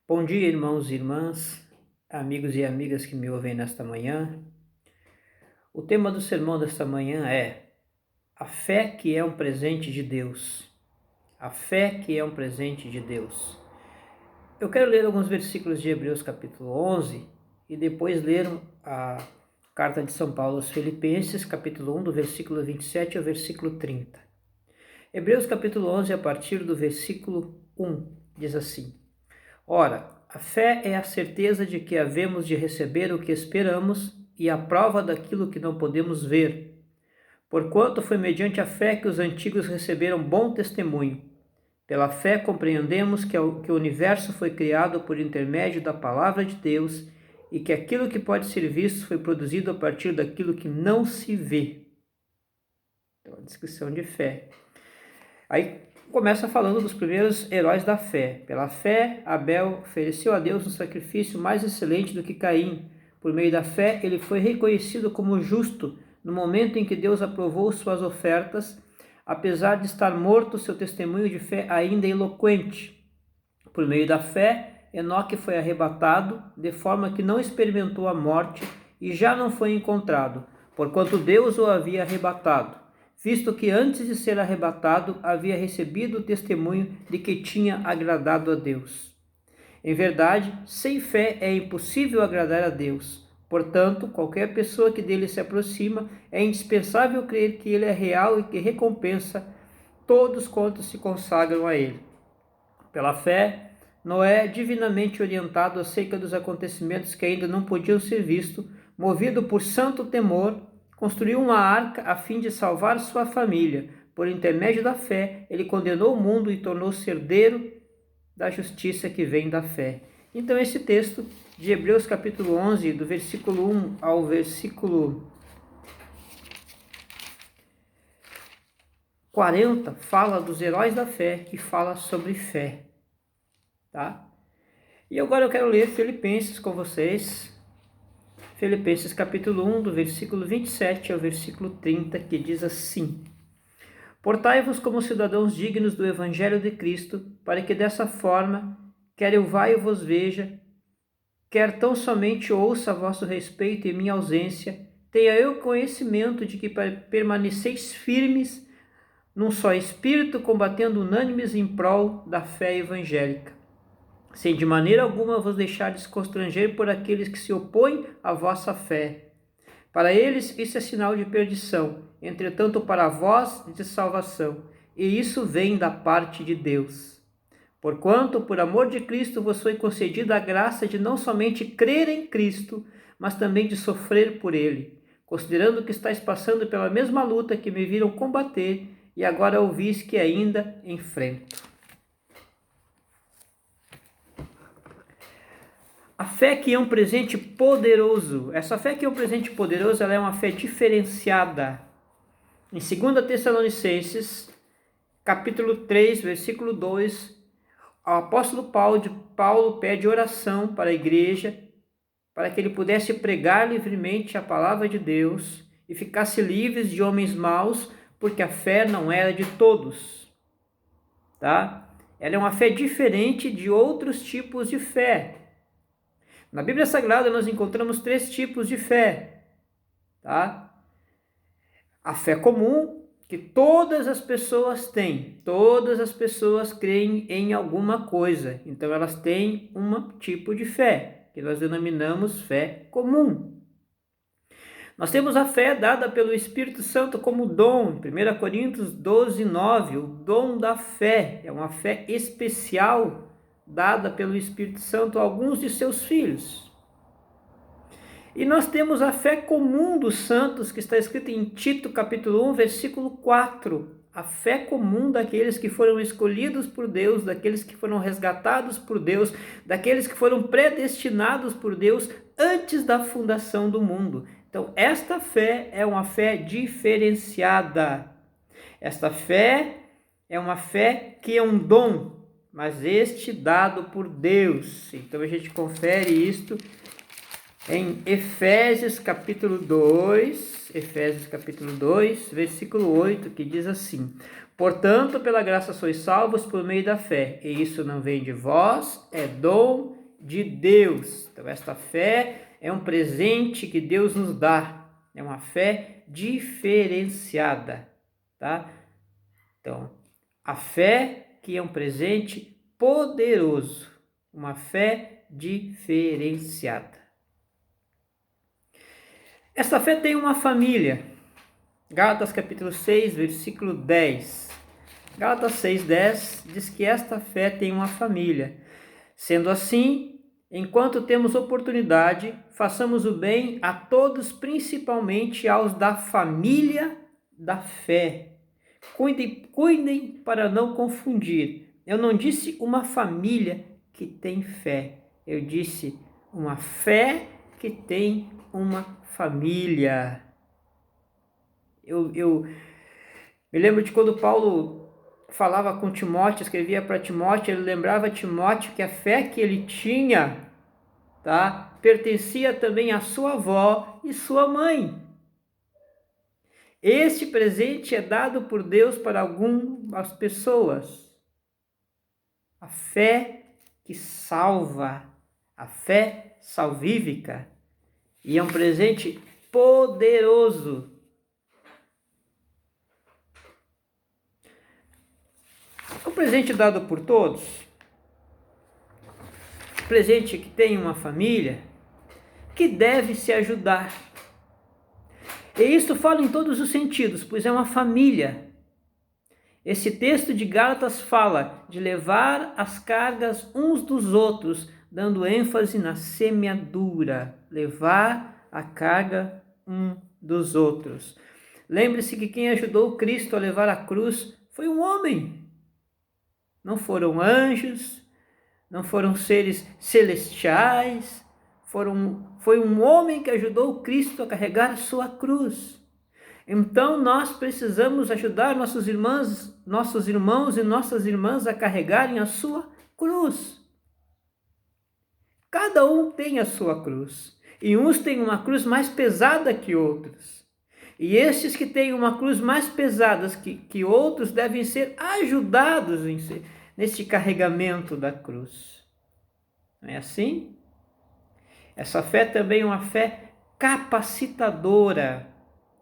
Bom dia, irmãos e irmãs, amigos e amigas que me ouvem nesta manhã. O tema do sermão desta manhã é a fé que é um presente de Deus. A fé que é um presente de Deus. Eu quero ler alguns versículos de Hebreus capítulo 11 e depois ler a carta de São Paulo aos Filipenses, capítulo 1, do versículo 27 ao versículo 30. Hebreus capítulo 11, a partir do versículo 1, diz assim: Ora, a fé é a certeza de que havemos de receber o que esperamos e a prova daquilo que não podemos ver. Porquanto foi mediante a fé que os antigos receberam bom testemunho. Pela fé compreendemos que o universo foi criado por intermédio da palavra de Deus e que aquilo que pode ser visto foi produzido a partir daquilo que não se vê. Então, a descrição de fé. Aí começa falando dos primeiros heróis da fé. Pela fé, Abel ofereceu a Deus um sacrifício mais excelente do que Caim. Por meio da fé, ele foi reconhecido como justo no momento em que Deus aprovou suas ofertas, apesar de estar morto, seu testemunho de fé ainda é eloquente. Por meio da fé, Enoque foi arrebatado, de forma que não experimentou a morte e já não foi encontrado, porquanto Deus o havia arrebatado, visto que antes de ser arrebatado havia recebido o testemunho de que tinha agradado a Deus. Em verdade, sem fé é impossível agradar a Deus. Portanto, qualquer pessoa que dele se aproxima, é indispensável crer que ele é real e que recompensa todos quantos se consagram a ele. Pela fé, Noé, divinamente orientado acerca dos acontecimentos que ainda não podiam ser vistos, movido por santo temor, construiu uma arca a fim de salvar sua família. Por intermédio da fé, ele condenou o mundo e tornou-se herdeiro da justiça que vem da fé. Então esse texto de Hebreus capítulo 11, do versículo 1 ao versículo 40, fala dos heróis da fé e fala sobre fé. Tá? E agora eu quero ler Filipenses com vocês. Filipenses capítulo 1, do versículo 27 ao versículo 30, que diz assim: Portai-vos como cidadãos dignos do evangelho de Cristo, para que dessa forma, quer eu vá e vos veja, quer tão somente ouça a vosso respeito em minha ausência, tenha eu conhecimento de que permaneceis firmes num só espírito, combatendo unânimes em prol da fé evangélica, sem de maneira alguma vos deixardes constranger por aqueles que se opõem à vossa fé. Para eles isso é sinal de perdição, entretanto para vós de salvação, e isso vem da parte de Deus. Porquanto, por amor de Cristo, vos foi concedida a graça de não somente crer em Cristo, mas também de sofrer por ele, considerando que estáis passando pela mesma luta que me viram combater, e agora ouvis que ainda enfrento. A fé que é um presente poderoso. Essa fé que é um presente poderoso, ela é uma fé diferenciada. Em 2 Tessalonicenses, capítulo 3, versículo 2, o apóstolo Paulo pede oração para a igreja, para que ele pudesse pregar livremente a palavra de Deus e ficasse livres de homens maus, porque a fé não era de todos. Tá? Ela é uma fé diferente de outros tipos de fé. Na Bíblia Sagrada nós encontramos 3 tipos de fé, tá? A fé comum, que todas as pessoas têm, todas as pessoas creem em alguma coisa, então elas têm um tipo de fé, que nós denominamos fé comum. Nós temos a fé dada pelo Espírito Santo como dom, 1 Coríntios 12, 9, o dom da fé, é uma fé especial dada pelo Espírito Santo a alguns de seus filhos. E nós temos a fé comum dos santos, que está escrita em Tito capítulo 1, versículo 4. A fé comum daqueles que foram escolhidos por Deus, daqueles que foram resgatados por Deus, daqueles que foram predestinados por Deus antes da fundação do mundo. Então, esta fé é uma fé diferenciada. Esta fé é uma fé que é um dom, mas este dado por Deus. Então a gente confere isto em Efésios capítulo 2, Efésios capítulo 2, versículo 8, que diz assim: portanto, pela graça sois salvos por meio da fé, e isso não vem de vós, é dom de Deus. Então, esta fé é um presente que Deus nos dá, é uma fé diferenciada, tá? Então, a fé que é um presente poderoso, uma fé diferenciada. Essa fé tem uma família. Gálatas capítulo 6, versículo 10. Gálatas 6:10 diz que esta fé tem uma família. Sendo assim, enquanto temos oportunidade, façamos o bem a todos, principalmente aos da família da fé. Cuidem para não confundir. Eu não disse uma família que tem fé. Eu disse uma fé que tem uma família. Eu me lembro de quando Paulo falava com Timóteo, escrevia para Timóteo, ele lembrava Timóteo que a fé que ele tinha, tá, pertencia também à sua avó e sua mãe. Este presente é dado por Deus para algumas pessoas. A fé que salva, a fé salvífica, e é um presente poderoso. É um presente dado por todos, presente que tem uma família que deve se ajudar. E isso fala em todos os sentidos, pois é uma família. Esse texto de Gálatas fala de levar as cargas uns dos outros, dando ênfase na semeadura, levar a carga um dos outros. Lembre-se que quem ajudou Cristo a levar a cruz foi um homem. Não foram anjos, não foram seres celestiais, foi um homem que ajudou Cristo a carregar a sua cruz. Então nós precisamos ajudar nossos irmãos e nossas irmãs a carregarem a sua cruz. Cada um tem a sua cruz, e uns têm uma cruz mais pesada que outros. E esses que têm uma cruz mais pesada que outros devem ser ajudados nesse carregamento da cruz. Não é assim? Essa fé também é uma fé capacitadora.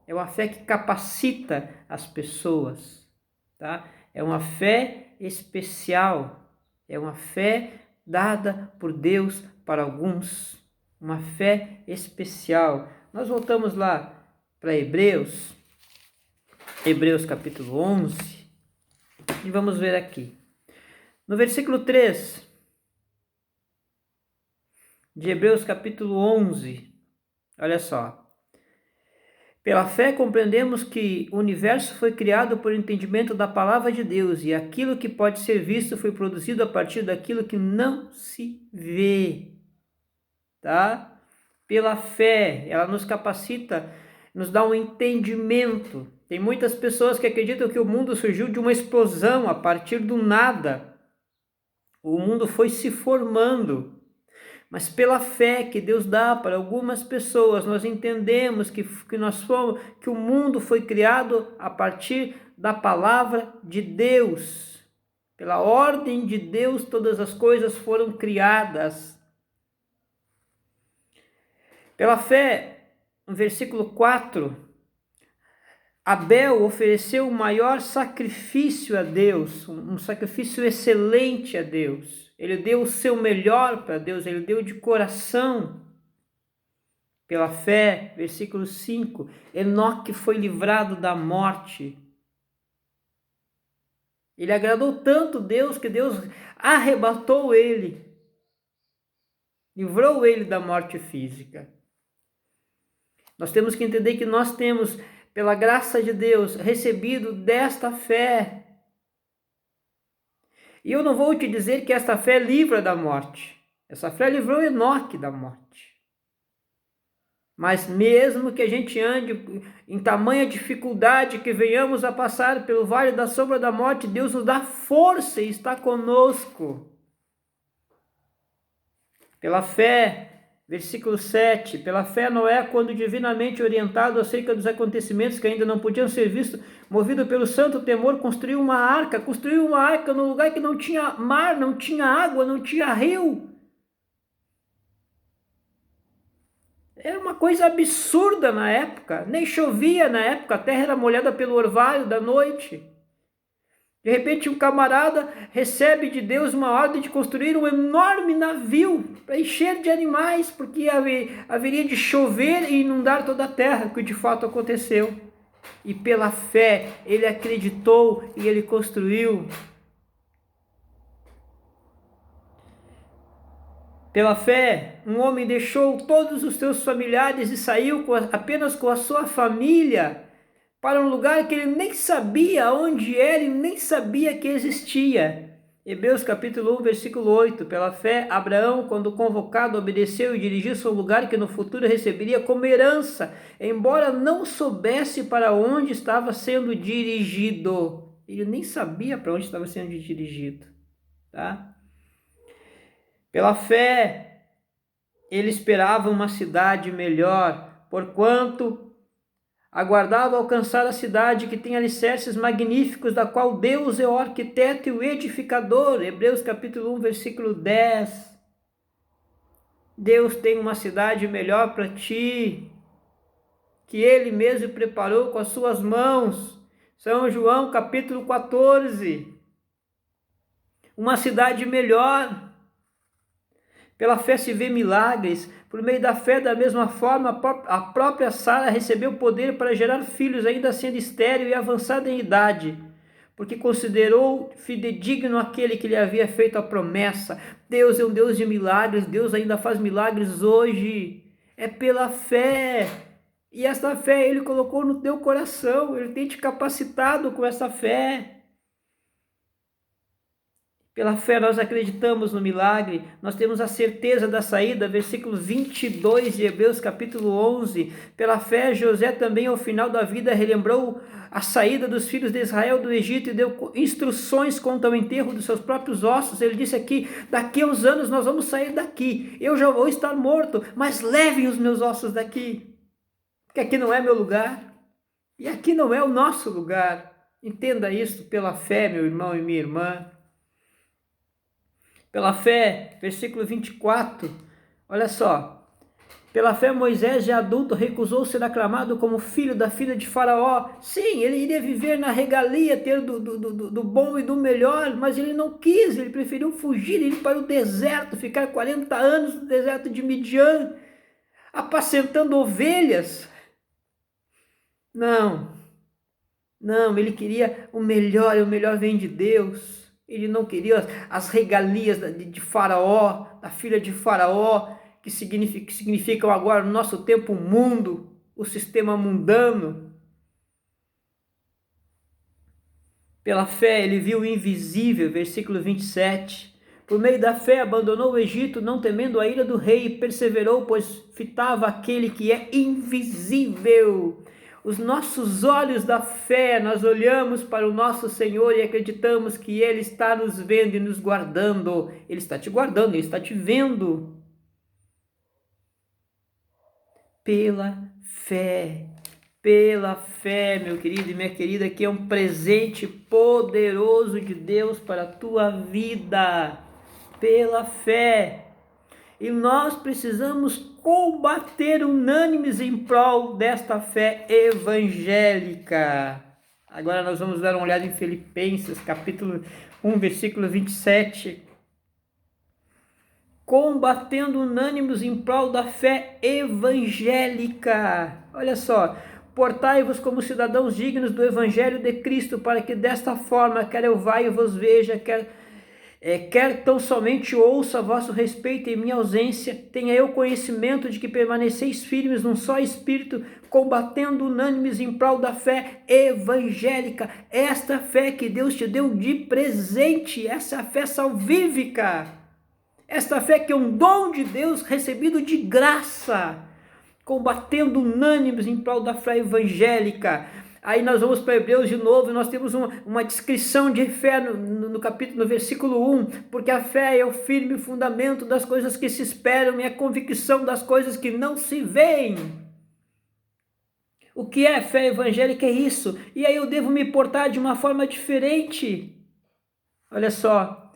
É uma fé que capacita as pessoas, tá? É uma fé especial. É uma fé dada por Deus para alguns. Uma fé especial. Nós voltamos lá para Hebreus capítulo 11, e vamos ver aqui. No versículo 3 de Hebreus capítulo 11, olha só. Pela fé compreendemos que o universo foi criado por entendimento da palavra de Deus, e aquilo que pode ser visto foi produzido a partir daquilo que não se vê, tá? Pela fé, ela nos capacita, nos dá um entendimento. Tem muitas pessoas que acreditam que o mundo surgiu de uma explosão, a partir do nada. O mundo foi se formando. Mas pela fé que Deus dá para algumas pessoas, nós entendemos que o mundo foi criado a partir da palavra de Deus. Pela ordem de Deus, todas as coisas foram criadas. Pela fé, no versículo 4, Abel ofereceu o maior sacrifício a Deus, um sacrifício excelente a Deus. Ele deu o seu melhor para Deus, ele deu de coração. Pela fé, versículo 5, Enoque foi livrado da morte. Ele agradou tanto Deus que Deus arrebatou ele, livrou ele da morte física. Nós temos que entender que nós temos, pela graça de Deus, recebido desta fé. E eu não vou te dizer que esta fé livra da morte. Essa fé livrou Enoque da morte. Mas mesmo que a gente ande em tamanha dificuldade, que venhamos a passar pelo vale da sombra da morte, Deus nos dá força e está conosco. Pela fé, Versículo 7, pela fé Noé, quando divinamente orientado acerca dos acontecimentos que ainda não podiam ser vistos, movido pelo santo temor, construiu uma arca num lugar que não tinha mar, não tinha água, não tinha rio. Era uma coisa absurda na época, nem chovia na época, a terra era molhada pelo orvalho da noite. De repente um camarada recebe de Deus uma ordem de construir um enorme navio para encher de animais, porque haveria de chover e inundar toda a terra, o que de fato aconteceu. E pela fé ele acreditou e ele construiu. Pela fé, um homem deixou todos os seus familiares e saiu apenas com a sua família para um lugar que ele nem sabia onde era e nem sabia que existia. Hebreus capítulo 1, versículo 8. Pela fé, Abraão, quando convocado, obedeceu e dirigiu-se a um lugar que no futuro receberia como herança, embora não soubesse para onde estava sendo dirigido. Ele nem sabia para onde estava sendo dirigido. Tá? Pela fé, ele esperava uma cidade melhor, porquanto aguardava alcançar a cidade que tem alicerces magníficos, da qual Deus é o arquiteto e o edificador. Hebreus capítulo 1, versículo 10. Deus tem uma cidade melhor para ti, que Ele mesmo preparou com as suas mãos. São João capítulo 14. Uma cidade melhor. Pela fé se vê milagres. Por meio da fé, da mesma forma, a própria Sara recebeu poder para gerar filhos, ainda sendo estéril e avançada em idade, porque considerou fidedigno aquele que lhe havia feito a promessa. Deus é um Deus de milagres, Deus ainda faz milagres hoje. É pela fé. E essa fé Ele colocou no teu coração, Ele tem te capacitado com essa fé. Pela fé nós acreditamos no milagre, nós temos a certeza da saída, versículo 22 de Hebreus capítulo 11. Pela fé José também ao final da vida relembrou a saída dos filhos de Israel do Egito e deu instruções quanto ao enterro dos seus próprios ossos. Ele disse aqui, daqui a uns anos nós vamos sair daqui, eu já vou estar morto, mas levem os meus ossos daqui, porque aqui não é meu lugar, e aqui não é o nosso lugar. Entenda isso pela fé, meu irmão e minha irmã. Pela fé, versículo 24, olha só. Pela fé Moisés, já adulto, recusou ser aclamado como filho da filha de Faraó. Sim, ele iria viver na regalia, ter do bom e do melhor, mas ele não quis, ele preferiu fugir, ir para o deserto, ficar 40 anos no deserto de Midian, apacentando ovelhas. Não, ele queria o melhor, e o melhor vem de Deus. Ele não queria as regalias de Faraó, da filha de Faraó, que significam agora no nosso tempo o mundo, o sistema mundano. Pela fé ele viu o invisível, versículo 27. Por meio da fé abandonou o Egito, não temendo a ira do rei, e perseverou, pois fitava aquele que é invisível. Os nossos olhos da fé, nós olhamos para o nosso Senhor e acreditamos que Ele está nos vendo e nos guardando. Ele está te guardando, Ele está te vendo. Pela fé, meu querido e minha querida, que é um presente poderoso de Deus para a tua vida. Pela fé. E nós precisamos combater unânimes em prol desta fé evangélica. Agora nós vamos dar uma olhada em Filipenses, capítulo 1, versículo 27. Combatendo unânimes em prol da fé evangélica. Olha só. Portai-vos como cidadãos dignos do evangelho de Cristo, para que desta forma, quer eu vá e vos veja, quer tão somente ouça a vosso respeito em minha ausência, tenha eu conhecimento de que permaneceis firmes num só espírito, combatendo unânimes em prol da fé evangélica, esta fé que Deus te deu de presente, essa fé salvífica, esta fé que é um dom de Deus recebido de graça, combatendo unânimes em prol da fé evangélica. Aí nós vamos para Hebreus de novo e nós temos uma descrição de fé no versículo 1, porque a fé é o firme fundamento das coisas que se esperam e a convicção das coisas que não se veem. O que é fé evangélica? É isso. E aí eu devo me portar de uma forma diferente. Olha só.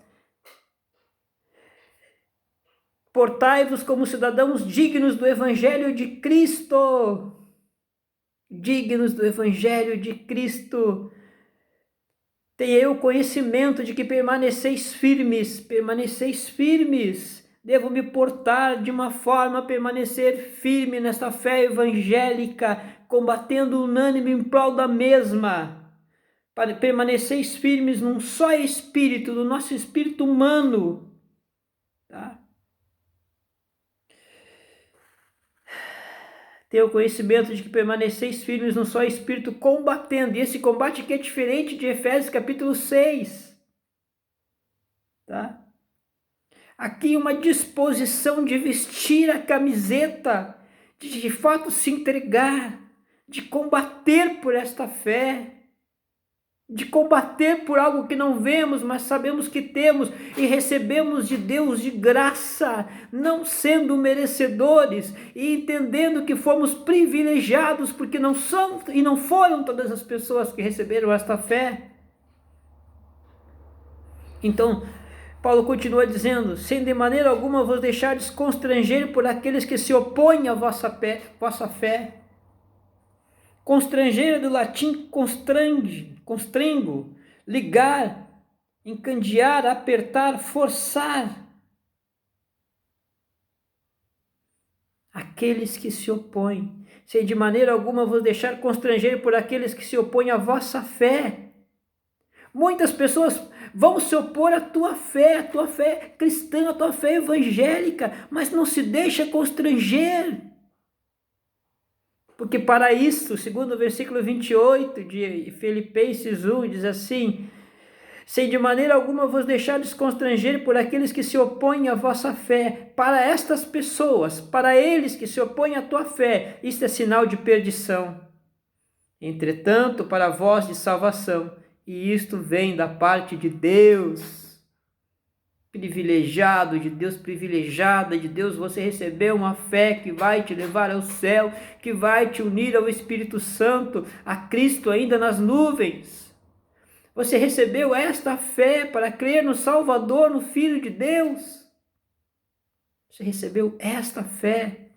Portai-vos como cidadãos dignos do evangelho de Cristo. Dignos do evangelho de Cristo. Tenha o conhecimento de que permaneceis firmes. Devo me portar de uma forma a permanecer firme nesta fé evangélica, combatendo unânime em prol da mesma. Para permaneceis firmes num só espírito, do nosso espírito humano. Tá? Ter o conhecimento de que permaneceis firmes num só espírito, combatendo. E esse combate aqui é diferente de Efésios capítulo 6. Tá? Aqui uma disposição de vestir a camiseta, de fato se entregar, de combater por esta fé, de combater por algo que não vemos, mas sabemos que temos e recebemos de Deus de graça, não sendo merecedores e entendendo que fomos privilegiados, porque não são e não foram todas as pessoas que receberam esta fé. Então, Paulo continua dizendo, sem de maneira alguma vos deixardes constranger por aqueles que se opõem à vossa fé. Constranger é do latim constringo, ligar, encandear, apertar, forçar. Aqueles que se opõem, sem de maneira alguma vos deixar constranger por aqueles que se opõem à vossa fé. Muitas pessoas vão se opor à tua fé cristã, à tua fé evangélica, mas não se deixa constranger. Porque para isso, segundo o versículo 28 de Filipenses 1, diz assim, sem de maneira alguma vos deixardes constranger por aqueles que se opõem à vossa fé. Para estas pessoas, para eles que se opõem à tua fé, isto é sinal de perdição. Entretanto, para vós de salvação, e isto vem da parte de Deus. Privilegiado, de Deus privilegiada, de Deus você recebeu uma fé que vai te levar ao céu, que vai te unir ao Espírito Santo, a Cristo ainda nas nuvens. Você recebeu esta fé para crer no Salvador, no Filho de Deus. Você recebeu esta fé.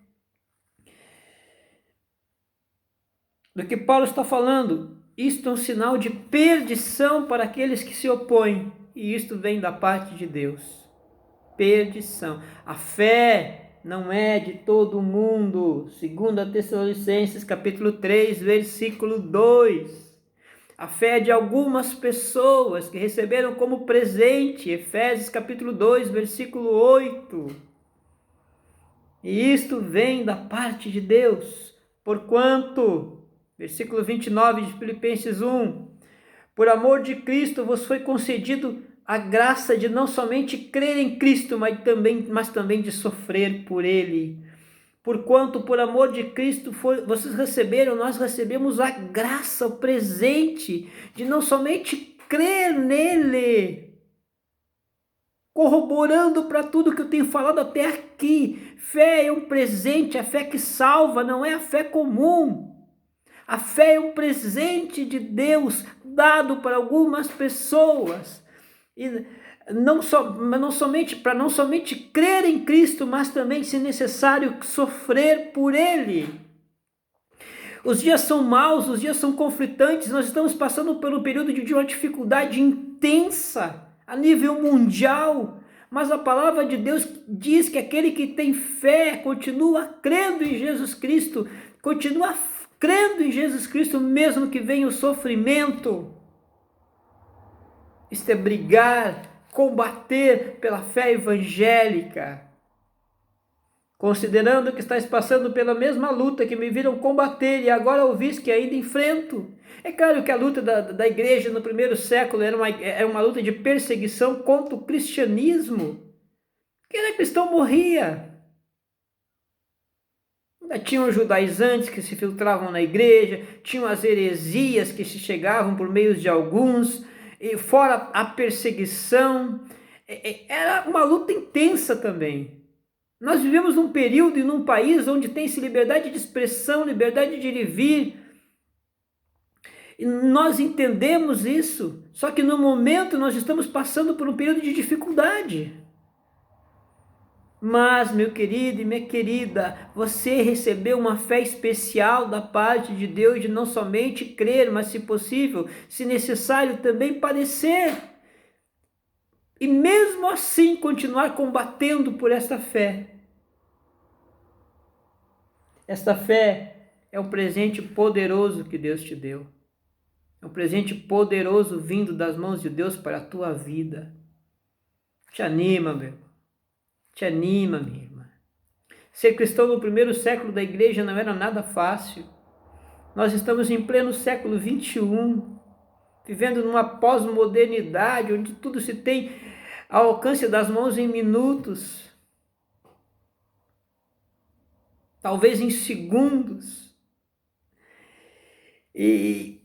Do que Paulo está falando, isto é um sinal de perdição para aqueles que se opõem. E isto vem da parte de Deus. Perdição. A fé não é de todo mundo. 2 Tessalonicenses capítulo 3, versículo 2. A fé é de algumas pessoas que receberam como presente. Efésios capítulo 2, versículo 8. E isto vem da parte de Deus. Porquanto, versículo 29 de Filipenses 1, por amor de Cristo vos foi concedido a graça de não somente crer em Cristo, mas também de sofrer por Ele. Porquanto, por amor de Cristo, vocês receberam, nós recebemos a graça, o presente de não somente crer nele, corroborando para tudo que eu tenho falado até aqui. Fé é um presente, a fé que salva, não é a fé comum. A fé é um presente de Deus dado para algumas pessoas. E não somente crer em Cristo, mas também, se necessário, sofrer por Ele. Os dias são maus, os dias são conflitantes, nós estamos passando por um período de uma dificuldade intensa a nível mundial, mas a palavra de Deus diz que aquele que tem fé continua crendo em Jesus Cristo, continua crendo em Jesus Cristo mesmo que venha o sofrimento. Isto é brigar, combater pela fé evangélica. Considerando que estáis passando pela mesma luta que me viram combater e agora ouvis que ainda enfrento. É claro que a luta da igreja no primeiro século era uma luta de perseguição contra o cristianismo. Quem era cristão morria. Tinham judaizantes que se filtravam na igreja, tinham as heresias que se chegavam por meio de alguns, e fora a perseguição. Era uma luta intensa também. Nós vivemos num período e num país onde tem-se liberdade de expressão, liberdade de ir e vir. E nós entendemos isso, só que no momento nós estamos passando por um período de dificuldade. Mas, meu querido e minha querida, você recebeu uma fé especial da parte de Deus de não somente crer, mas, se possível, se necessário, também padecer. E mesmo assim continuar combatendo por esta fé. Esta fé é um presente poderoso que Deus te deu. É um presente poderoso vindo das mãos de Deus para a tua vida. Te anima, meu irmão. Te anima, minha irmã. Ser cristão no primeiro século da igreja não era nada fácil. Nós estamos em pleno século 21, vivendo numa pós-modernidade, onde tudo se tem ao alcance das mãos em minutos, talvez em segundos. E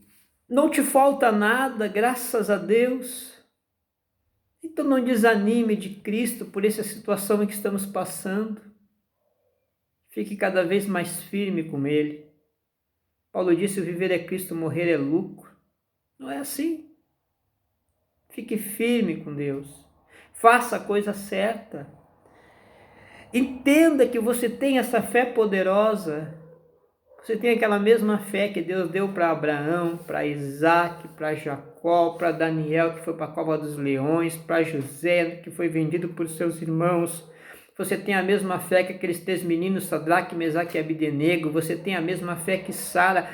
não te falta nada, graças a Deus. Então não desanime de Cristo por essa situação em que estamos passando. Fique cada vez mais firme com Ele. Paulo disse: viver é Cristo, morrer é lucro. Não é assim. Fique firme com Deus. Faça a coisa certa. Entenda que você tem essa fé poderosa. Você tem aquela mesma fé que Deus deu para Abraão, para Isaac, para Jacó, para Daniel, que foi para a cova dos leões, para José, que foi vendido por seus irmãos. Você tem a mesma fé que aqueles 3 meninos, Sadraque, Mesaque e Abdenego. Você tem a mesma fé que Sara,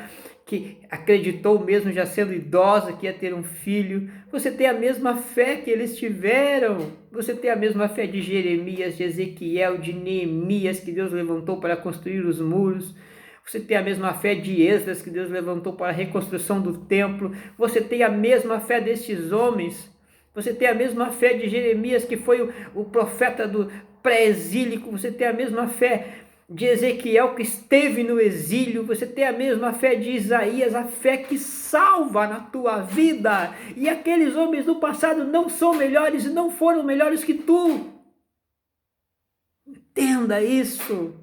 que acreditou mesmo já sendo idosa que ia ter um filho. Você tem a mesma fé que eles tiveram. Você tem a mesma fé de Jeremias, de Ezequiel, de Neemias, que Deus levantou para construir os muros. Você tem a mesma fé de Esdras, que Deus levantou para a reconstrução do templo. Você tem a mesma fé destes homens. Você tem a mesma fé de Jeremias, que foi o profeta do pré-exílico. Você tem a mesma fé de Ezequiel, que esteve no exílio. Você tem a mesma fé de Isaías, a fé que salva na tua vida. E aqueles homens do passado não são melhores e não foram melhores que tu. Entenda isso.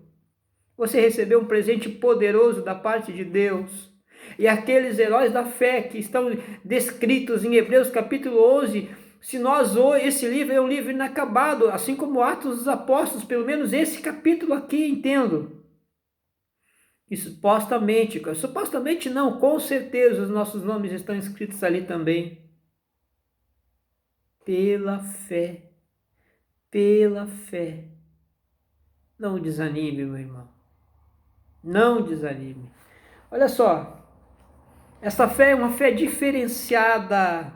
Você recebeu um presente poderoso da parte de Deus. E aqueles heróis da fé que estão descritos em Hebreus capítulo 11, esse livro é um livro inacabado, assim como Atos dos Apóstolos, pelo menos esse capítulo aqui, entendo. E supostamente não, com certeza os nossos nomes estão escritos ali também. Pela fé. Não desanime, meu irmão. Não desanime. Olha só, essa fé é uma fé diferenciada,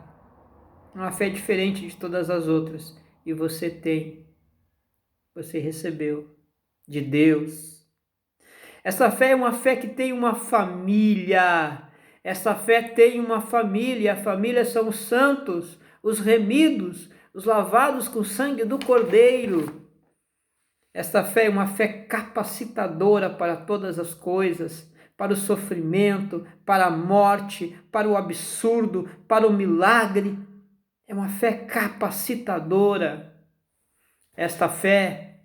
uma fé diferente de todas as outras. E você recebeu de Deus. Essa fé é uma fé que tem uma família. Essa fé tem uma família. A família são os santos, os remidos, os lavados com o sangue do Cordeiro. Esta fé é uma fé capacitadora para todas as coisas, para o sofrimento, para a morte, para o absurdo, para o milagre. É uma fé capacitadora. Esta fé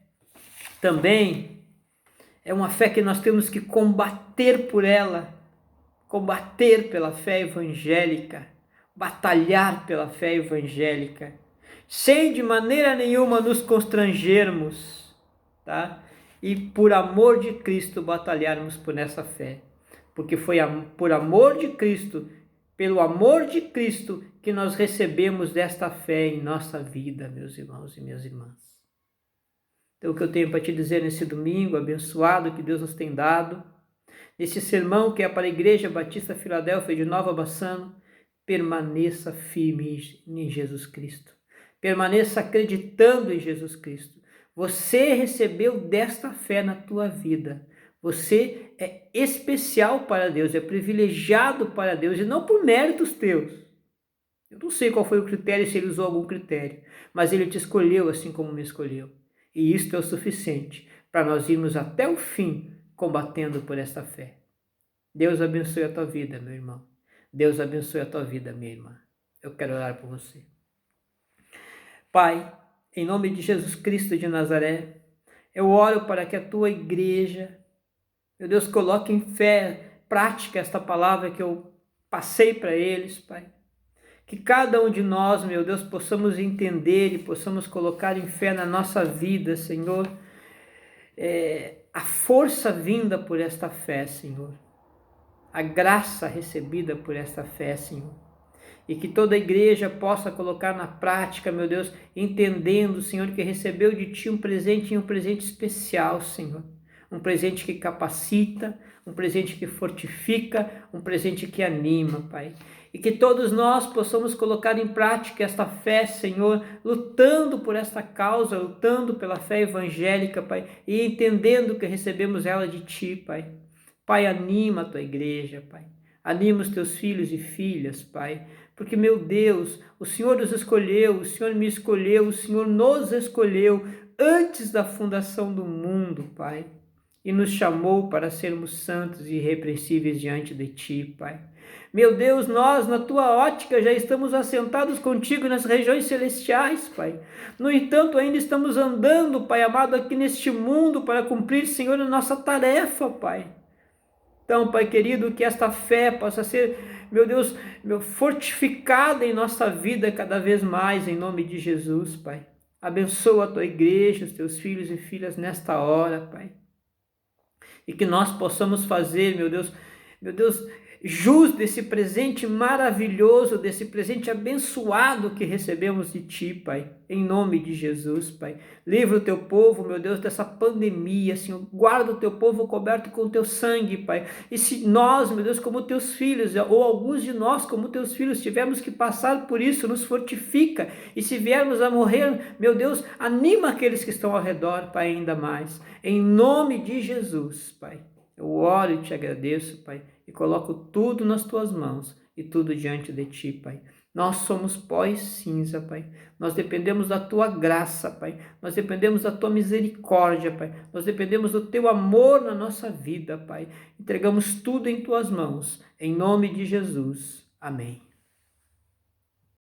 também é uma fé que nós temos que combater por ela, combater pela fé evangélica, batalhar pela fé evangélica, sem de maneira nenhuma nos constrangermos. Tá? E por amor de Cristo batalharmos por essa fé, porque foi por amor de Cristo, pelo amor de Cristo, que nós recebemos desta fé em nossa vida, meus irmãos e minhas irmãs. Então, o que eu tenho para te dizer nesse domingo abençoado que Deus nos tem dado, nesse sermão que é para a Igreja Batista Filadélfia de Nova Bassano, permaneça firme em Jesus Cristo, permaneça acreditando em Jesus Cristo. Você recebeu desta fé na tua vida. Você é especial para Deus, é privilegiado para Deus e não por méritos teus. Eu não sei qual foi o critério, se ele usou algum critério, mas ele te escolheu assim como me escolheu. E isto é o suficiente para nós irmos até o fim combatendo por esta fé. Deus abençoe a tua vida, meu irmão. Deus abençoe a tua vida, minha irmã. Eu quero orar por você. Pai, em nome de Jesus Cristo de Nazaré, eu oro para que a tua igreja, meu Deus, coloque em fé, prática esta palavra que eu passei para eles, Pai. Que cada um de nós, meu Deus, possamos entender e possamos colocar em fé na nossa vida, Senhor, a força vinda por esta fé, Senhor. A graça recebida por esta fé, Senhor. E que toda a igreja possa colocar na prática, meu Deus, entendendo, Senhor, que recebeu de Ti um presente e um presente especial, Senhor. Um presente que capacita, um presente que fortifica, um presente que anima, Pai. E que todos nós possamos colocar em prática esta fé, Senhor, lutando por esta causa, lutando pela fé evangélica, Pai, e entendendo que recebemos ela de Ti, Pai. Pai, anima a Tua igreja, Pai. Anima os Teus filhos e filhas, Pai. Porque, meu Deus, o Senhor os escolheu, o Senhor me escolheu, o Senhor nos escolheu antes da fundação do mundo, Pai. E nos chamou para sermos santos e irrepreensíveis diante de Ti, Pai. Meu Deus, nós, na Tua ótica, já estamos assentados contigo nas regiões celestiais, Pai. No entanto, ainda estamos andando, Pai amado, aqui neste mundo para cumprir, Senhor, a nossa tarefa, Pai. Então, Pai querido, que esta fé possa ser, meu Deus, fortificada em nossa vida cada vez mais, em nome de Jesus, Pai. Abençoa a Tua igreja, os Teus filhos e filhas nesta hora, Pai. E que nós possamos fazer, meu Deus, jus desse presente maravilhoso, desse presente abençoado que recebemos de Ti, Pai, em nome de Jesus, Pai. Livra o Teu povo, meu Deus, dessa pandemia, Senhor, guarda o Teu povo coberto com o Teu sangue, Pai. E se nós, meu Deus, como Teus filhos, ou alguns de nós, como Teus filhos, tivermos que passar por isso, nos fortifica. E se viermos a morrer, meu Deus, anima aqueles que estão ao redor, Pai, ainda mais. Em nome de Jesus, Pai. Eu oro e Te agradeço, Pai, e coloco tudo nas Tuas mãos e tudo diante de Ti, Pai. Nós somos pó e cinza, Pai. Nós dependemos da Tua graça, Pai. Nós dependemos da Tua misericórdia, Pai. Nós dependemos do Teu amor na nossa vida, Pai. Entregamos tudo em Tuas mãos. Em nome de Jesus. Amém.